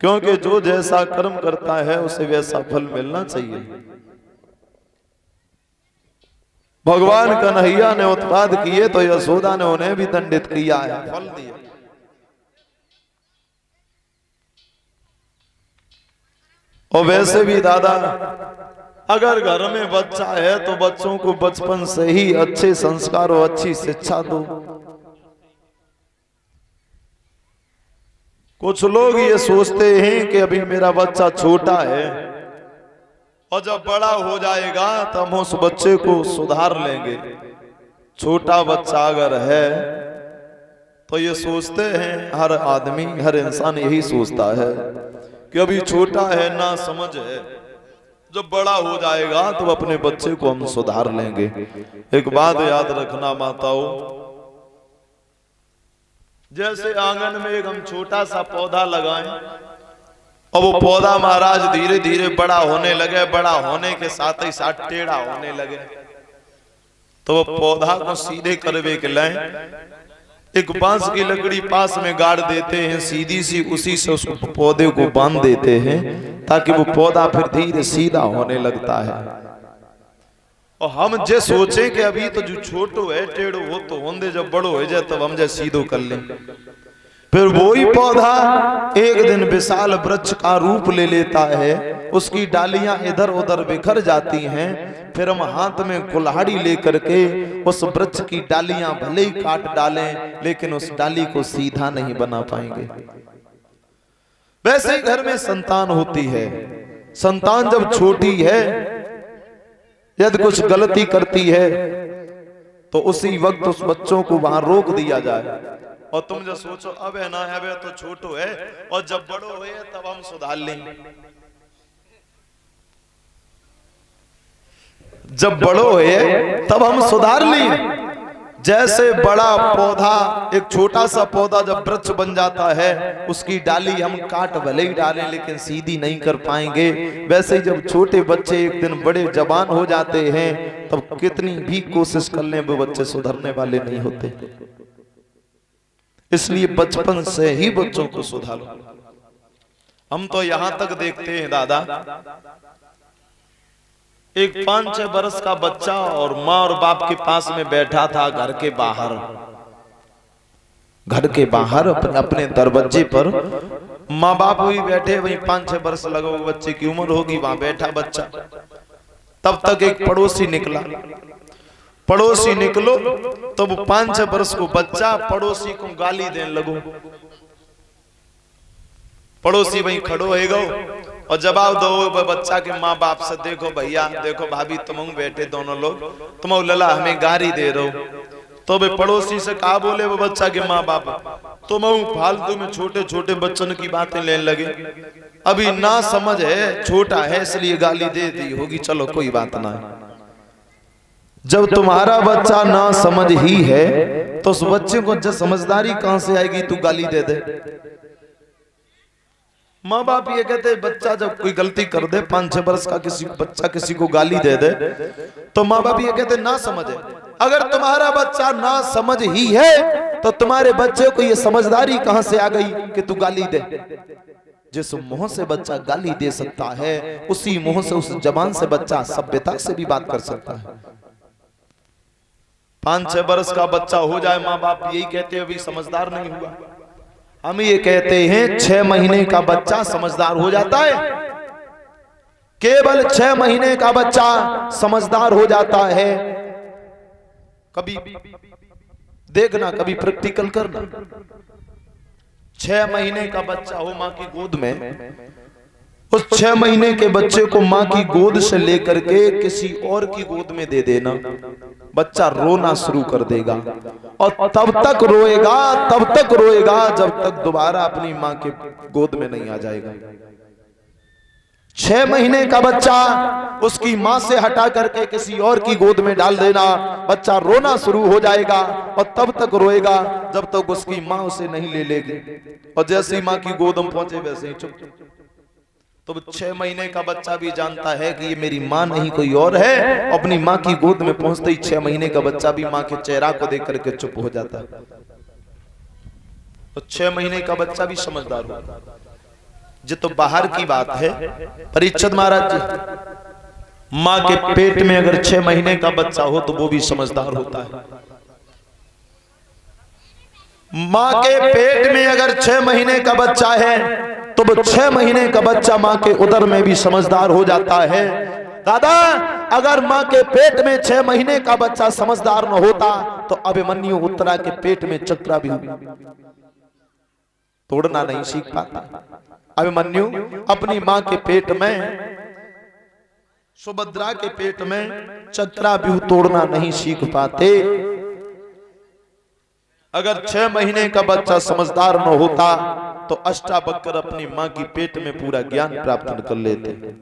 क्योंकि जो जैसा कर्म करता है उसे वैसा फल मिलना चाहिए। भगवान कन्हैया ने उत्पाद किए तो यशोदा ने उन्हें भी दंडित किया है, फल दिया। और वैसे भी दादा, अगर घर में बच्चा है तो बच्चों को बचपन से ही अच्छे संस्कार और अच्छी शिक्षा दो। कुछ लोग ये सोचते हैं कि अभी मेरा बच्चा छोटा है और जब बड़ा हो जाएगा तो हम उस बच्चे को सुधार लेंगे। छोटा बच्चा अगर है तो ये सोचते हैं, हर आदमी हर इंसान यही सोचता है कि अभी छोटा है, ना समझ है, जब बड़ा हो जाएगा तो अपने बच्चे को हम सुधार लेंगे। एक बात याद रखना माताओं, जैसे आंगन में एक हम छोटा सा पौधा लगाएं और वो पौधा महाराज धीरे धीरे बड़ा होने लगे, बड़ा होने के साथ ही साथ टेढ़ा होने लगे, तो वो पौधा को सीधे करवे के लाए एक बांस की लकड़ी पास में गाड़ देते हैं सीधी सी, उसी से उस पौधे को बांध देते हैं ताकि वो पौधा फिर धीरे सीधा होने लगता है। और हम जे सोचे कि अभी तो जो छोटो है टेढ़ो हो तो होंदे, जब बड़ो हो जाए तब हम जे सीधो कर लें। फिर वही पौधा एक दिन विशाल वृक्ष का रूप ले लेता है, उसकी डालियां इधर उधर बिखर जाती हैं। फिर हम हाथ में कुल्हाड़ी लेकर के उस वृक्ष की डालियां भले ही काट डालें लेकिन उस डाली को सीधा नहीं बना पाएंगे। वैसे ही घर में संतान होती है, संतान जब छोटी है यदि कुछ गलती करती है तो उसी वक्त उस बच्चों को वहां रोक दिया जाए। और तुम जो सोचो अब है ना, अब है तो छोटो है और जब बड़ो हुए तब हम सुधार लेंगे। जब बड़ो हुए तब हम सुधार लें। जैसे बड़ा पौधा, एक छोटा सा पौधा जब वृक्ष बन जाता है उसकी डाली हम काट भले ही डालें लेकिन सीधी नहीं कर पाएंगे, वैसे ही जब छोटे बच्चे एक दिन बड़े जवान हो जाते हैं तब कितनी भी कोशिश कर लें वो बच्चे सुधरने वाले नहीं होते। इसलिए बचपन से ही बच्चों को सुधारो। हम तो यहां तक देखते हैं दादा, एक 5-6 वर्ष का बच्चा और माँ और बाप के पास में बैठा था घर के बाहर अपने दरवाजे पर माँ बाप भी बैठे, वहीं 5-6 वर्ष लगा बच्चे की उम्र होगी, वहां बैठा बच्चा। तब तक एक पड़ोसी निकलो तो वो 5-6 वर्ष को बच्चा पड़ोसी को गाली देने लगो। पड़ोसी वहीं खड़ो है गो और जवाब दो बच्चा के माँ बाप से, देखो भैया देखो भाभी तुम बैठे दोनों लोग, तुम लला हमें गाली दे रहे हो। तो वे पड़ोसी से कहा बोले वो बच्चा के माँ बाप, तुम फालतू में छोटे छोटे बच्चों की बातें लेने लगे, अभी ना समझ है, छोटा है इसलिए गाली दे दी होगी, चलो कोई बात ना। जब तुम्हारा बच्चा ना समझ ही है तो उस बच्चे को जब समझदारी कहां से आएगी तू गाली दे दे। माँ बाप ये कहते बच्चा जब कोई गलती कर दे, 5-6 वर्ष का बच्चा किसी को गाली दे दे तो माँ बाप ये कहते ना समझे। अगर तुम्हारा बच्चा ना समझ ही है तो तुम्हारे बच्चे को ये समझदारी कहां से आ गई कि तू गाली दे। जिस मुंह से बच्चा गाली दे सकता है उसी मुंह से, उस जबान से बच्चा सभ्यता से भी बात कर सकता है। 5-6 वर्ष का बच्चा हो जाए, माँ बाप यही कहते हैं अभी समझदार नहीं हुआ। हम ये कहते हैं 6 महीने का बच्चा समझदार हो जाता है, केवल 6 महीने का बच्चा समझदार हो जाता है। कभी देखना, कभी प्रैक्टिकल करना। 6 महीने का बच्चा हो माँ की गोद में, उस 6 महीने के बच्चे को माँ की गोद से लेकर के किसी और की गोद में दे देना, बच्चा रोना शुरू कर देगा और तब तक रोएगा जब तक दोबारा अपनी माँ के गोद में नहीं आ जाएगा। 6 महीने का बच्चा उसकी माँ से हटा करके किसी और की गोद में डाल देना, बच्चा रोना शुरू हो जाएगा और तब तक रोएगा जब तक उसकी माँ उसे नहीं ले लेगी। और जैसे ही माँ की गोद में पहुंचे वैसे ही चुप। तो 6 महीने का बच्चा भी जानता है कि ये मेरी माँ नहीं कोई और है। अपनी माँ की गोद में पहुंचते ही 6 महीने का बच्चा भी माँ के चेहरा को देख करके चुप हो जाता है। तो 6 महीने का बच्चा भी समझदार होता है। ये तो बाहर की बात है। परीक्षित महाराज जी, मां के पेट में अगर 6 महीने का बच्चा हो तो वो भी समझदार होता है। मां के पेट में अगर 6 महीने का बच्चा है तो वो 6 महीने का बच्चा मां के उदर में भी समझदार हो जाता है। दादा, अगर मां के पेट में 6 महीने का बच्चा समझदार न होता तो अभिमन्यु उत्तरा के पेट में चक्रव्यूह तोड़ना नहीं सीख पाता। अभिमन्यु अपनी मां के पेट में, सुभद्रा के पेट में चक्रव्यूह तोड़ना नहीं सीख पाते। अगर 6 महीने का बच्चा समझदार न होता तो अष्टावक्र अपनी मां की पेट में पूरा ज्ञान प्राप्त कर लेते।